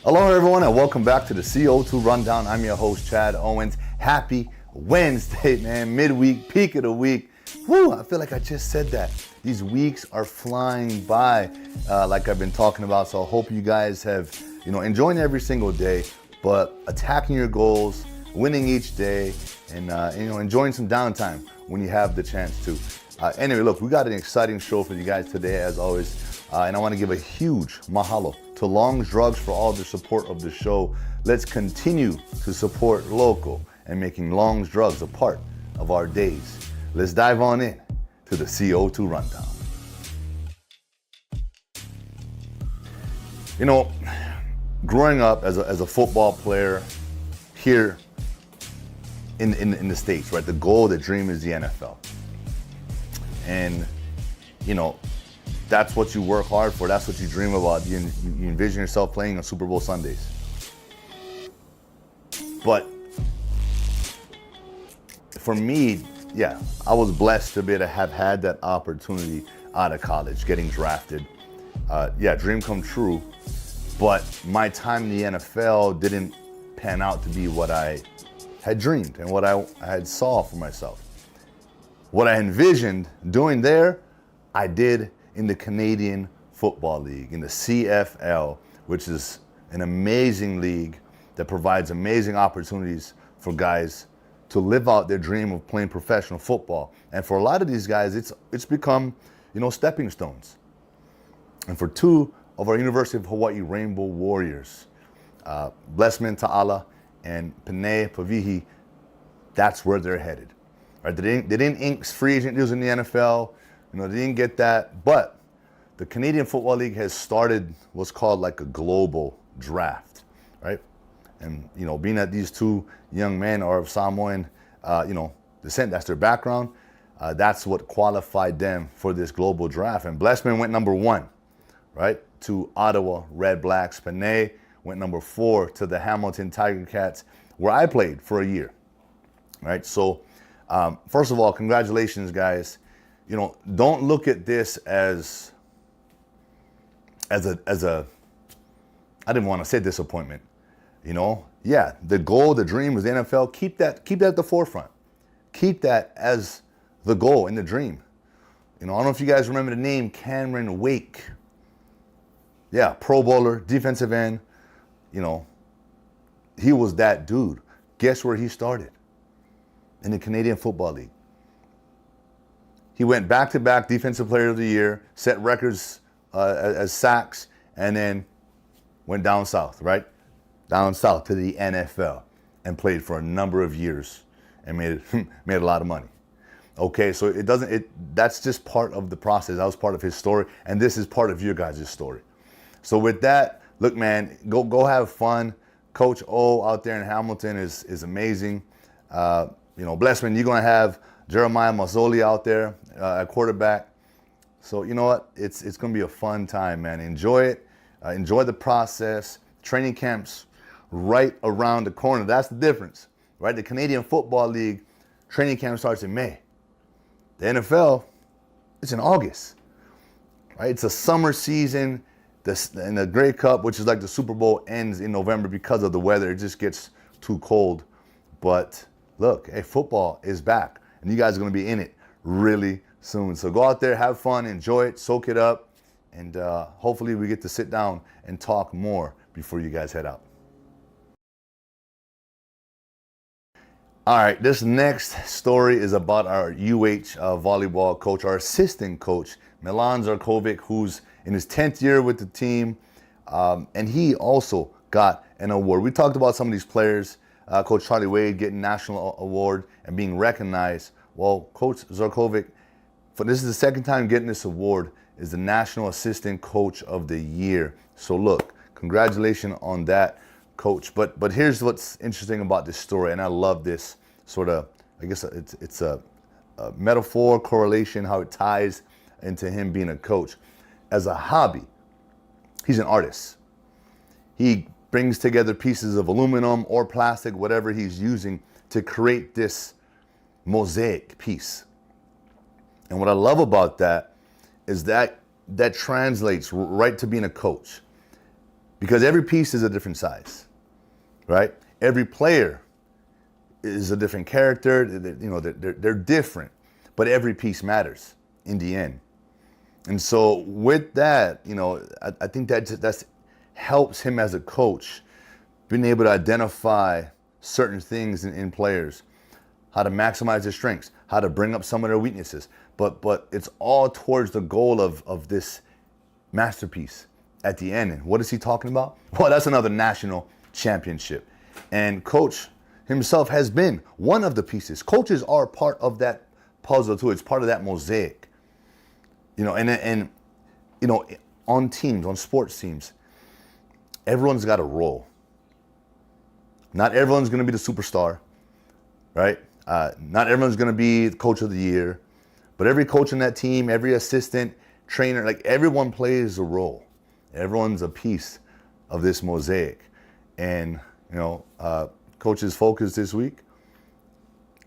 Hello everyone and welcome back to the CO2 Rundown. I'm your host Chad Owens. Happy Wednesday, man. Midweek, peak of the week. Woo, I feel like I just said that. These weeks are flying by like I've been talking about. So I hope you guys have, enjoying every single day, but attacking your goals, winning each day, and enjoying some downtime when you have the chance to. Anyway, look, we got an exciting show for you guys today as always. And I want to give a huge mahalo to Long's Drugs for all the support of the show. Let's continue to support local and making Long's Drugs a part of our days. Let's dive on in to the CO2 Rundown. Growing up as a football player here in the States, right? The goal, the dream is the NFL. And, that's what you work hard for. That's what you dream about. You envision yourself playing on Super Bowl Sundays. But for me, I was blessed to be able to have had that opportunity out of college, getting drafted. Dream come true. But my time in the NFL didn't pan out to be what I had dreamed and what I had saw for myself. What I envisioned doing there, I did in the Canadian Football League, in the CFL, which is an amazing league that provides amazing opportunities for guys to live out their dream of playing professional football. And for a lot of these guys, it's become, stepping stones. And for two of our University of Hawaii Rainbow Warriors, Blessman Ta'ala and Panay Pavihi, that's where they're headed. Right? They didn't ink free agent deals in the NFL. They didn't get that, but the Canadian Football League has started what's called like a global draft, right? And, being that these two young men are of Samoan, descent, that's their background, that's what qualified them for this global draft. And Blessman went number 1, right, to Ottawa Red Blacks. Panay went number 4 to the Hamilton Tiger Cats, where I played for a year, right? So, first of all, congratulations, guys. Don't look at this as a I didn't want to say disappointment. The goal, the dream is the NFL. Keep that at the forefront. Keep that as the goal and the dream. I don't know if you guys remember the name Cameron Wake. Yeah, Pro Bowler, defensive end. He was that dude. Guess where he started? In the Canadian Football League. He went back-to-back Defensive Player of the Year, set records as sacks, and then went down south, right? Down south to the NFL and played for a number of years and made a lot of money. Okay, so that's just part of the process. That was part of his story, and this is part of your guys' story. So with that, look, man, go have fun. Coach O out there in Hamilton is amazing. Blessman, you're going to have Jeremiah Mazzoli out there at quarterback. So you know what? It's going to be a fun time, man. Enjoy it. Enjoy the process. Training camps right around the corner. That's the difference, right? The Canadian Football League training camp starts in May. The NFL, it's in August, right? It's a summer season. And the Grey Cup, which is like the Super Bowl, ends in November because of the weather. It just gets too cold. But look, hey, football is back. And you guys are going to be in it really soon. So go out there, have fun, enjoy it, soak it up, and hopefully we get to sit down and talk more before you guys head out. All right, this next story is about our volleyball coach, our assistant coach, Milan Zarkovic, who's in his 10th year with the team, and he also got an award. We talked about some of these players, Coach Charlie Wade getting national award and being recognized. Well, Coach Zarkovic, this is the second time getting this award, is the National Assistant Coach of the Year. So look, congratulations on that, Coach. But here's what's interesting about this story, and I love this sort of, I guess it's a metaphor, correlation, how it ties into him being a coach. As a hobby, he's an artist. He brings together pieces of aluminum or plastic, whatever he's using, to create this mosaic piece. And what I love about that is that translates right to being a coach. because every piece is a different size, right? Every player is a different character. They're different, but every piece matters in the end. And so with that, I think that's helps him as a coach, being able to identify certain things in players, how to maximize their strengths, how to bring up some of their weaknesses. But it's all towards the goal of this masterpiece at the end. And what is he talking about? Well, that's another national championship. And coach himself has been one of the pieces. Coaches are part of that puzzle too. It's part of that mosaic. And on teams, on sports teams, everyone's got a role. Not everyone's going to be the superstar, right? Not everyone's going to be the coach of the year, but every coach in that team, every assistant, trainer, like everyone plays a role. Everyone's a piece of this mosaic. And, coach's focus this week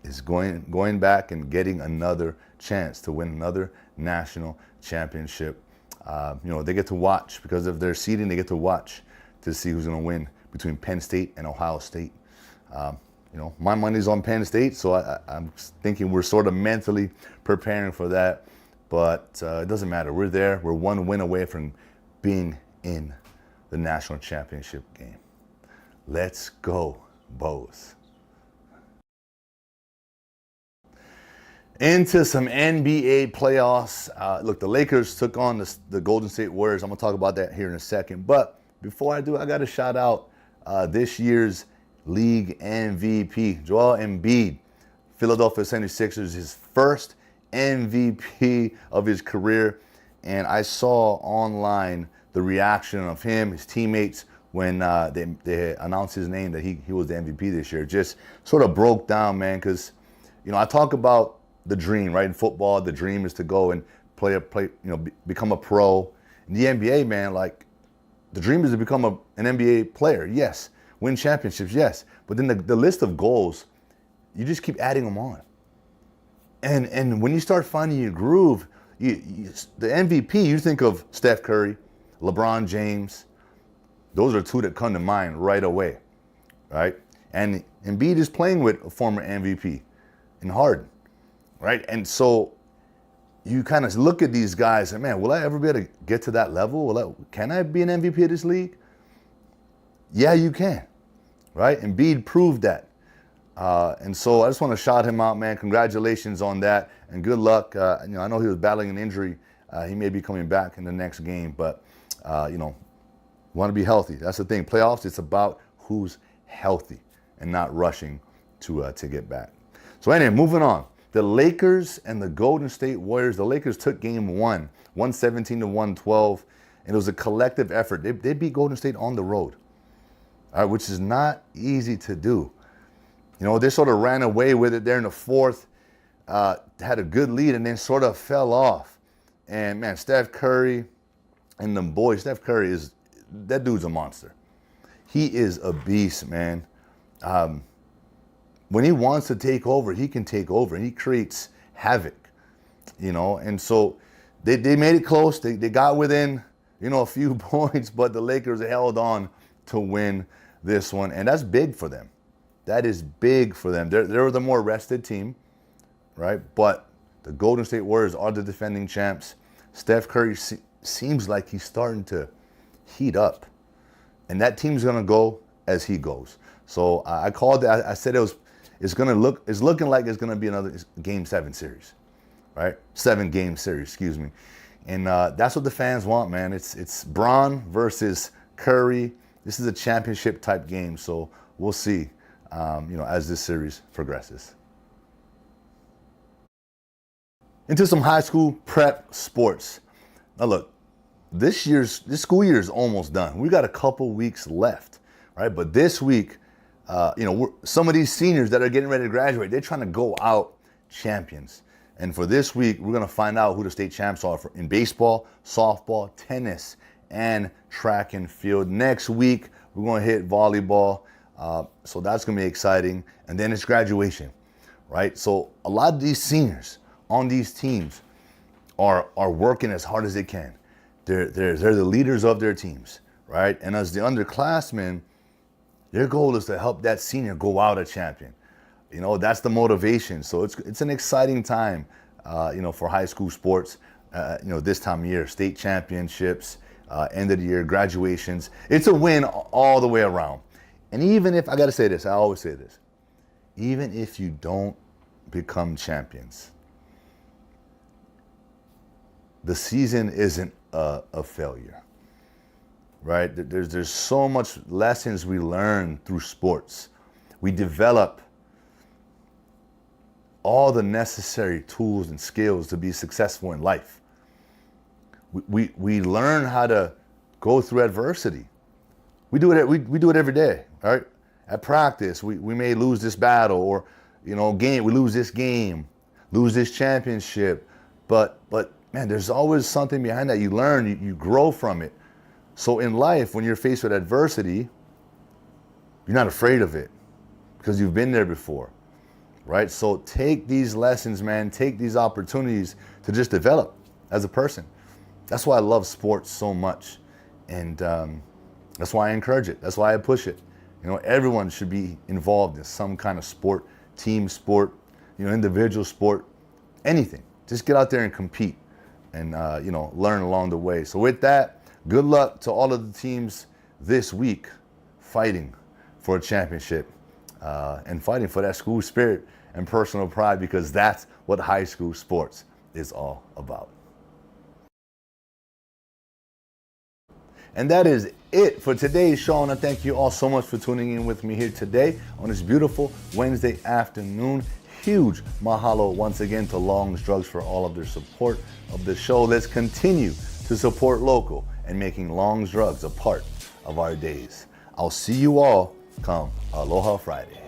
is going back and getting another chance to win another national championship. They get to watch, because of their seeding, they get to watch to see who's going to win between Penn State and Ohio State. My money's on Penn State, so I'm thinking we're sort of mentally preparing for that. But it doesn't matter. We're there. We're one win away from being in the national championship game. Let's go, Bows. Into some NBA playoffs. Look, the Lakers took on the Golden State Warriors. I'm going to talk about that here in a second. But before I do, I got to shout out this year's league MVP, Joel Embiid. Philadelphia 76ers, his first MVP of his career. And I saw online the reaction of him, his teammates, when they announced his name that he was the MVP this year. Just sort of broke down, man, because, I talk about the dream, right? In football, the dream is to go and become a pro. In the NBA, man, like, the dream is to become an NBA player, yes. Win championships, yes. But then the list of goals, you just keep adding them on. And when you start finding your groove, the MVP, you think of Steph Curry, LeBron James. Those are two that come to mind right away, right? And Embiid is playing with a former MVP in Harden, right? And so you kind of look at these guys and, man, will I ever be able to get to that level? Can I be an MVP of this league? Yeah, you can, right? Embiid proved that. And so I just want to shout him out, man. Congratulations on that, and good luck. I know he was battling an injury. He may be coming back in the next game, but, want to be healthy. That's the thing. Playoffs, it's about who's healthy and not rushing to get back. So anyway, moving on. The Lakers and the Golden State Warriors. The Lakers took game one, 117-112, and it was a collective effort. They beat Golden State on the road, which is not easy to do. They sort of ran away with it there in the fourth, had a good lead, and then sort of fell off. And, man, Steph Curry and them boys, Steph Curry that dude's a monster. He is a beast, man. When he wants to take over, he can take over, and he creates havoc, And so they made it close. They got within, a few points, but the Lakers held on to win this one, and that's big for them. That is big for them. They're the more rested team, right? But the Golden State Warriors are the defending champs. Steph Curry seems like he's starting to heat up, and that team's gonna go as he goes. So I called it. I said it's looking like it's gonna be another Game 7 series, right? 7-game series, excuse me. And that's what the fans want, man. It's Bron versus Curry. This is a championship type game, so we'll see, as this series progresses. Into some high school prep sports. Now look, this school year is almost done. We got a couple weeks left, right? But this week, some of these seniors that are getting ready to graduate, they're trying to go out champions. And for this week, we're going to find out who the state champs are in baseball, softball, tennis, and track and field. Next week, we're going to hit volleyball. So that's going to be exciting. And then it's graduation, right? So a lot of these seniors on these teams are working as hard as they can. They're the leaders of their teams, right? And as the underclassmen, your goal is to help that senior go out a champion. You know, that's the motivation. So it's an exciting time, you know, for high school sports. You know, this time of year, state championships, end of the year, graduations. It's a win all the way around. And even if, I got to say this, I always say this, even if you don't become champions, the season isn't a failure, right? There's so much lessons we learn through sports. We develop all the necessary tools and skills to be successful in life. We learn how to go through adversity. We do it. We do it every day, right? At practice, we may lose this battle, or we lose this game, lose this championship, but man, there's always something behind that. You learn, you grow from it. So in life, when you're faced with adversity, you're not afraid of it because you've been there before, right? So take these lessons, man. Take these opportunities to just develop as a person. That's why I love sports so much, and that's why I encourage it. That's why I push it. You know, everyone should be involved in some kind of sport, team sport, individual sport, anything. Just get out there and compete, and learn along the way. So with that, good luck to all of the teams this week fighting for a championship and fighting for that school spirit and personal pride, because that's what high school sports is all about. And that is it for today's show. And I thank you all so much for tuning in with me here today on this beautiful Wednesday afternoon. Huge mahalo once again to Long's Drugs for all of their support of the show. Let's continue to support local and making Long's Drugs a part of our days. I'll see you all come Aloha Friday.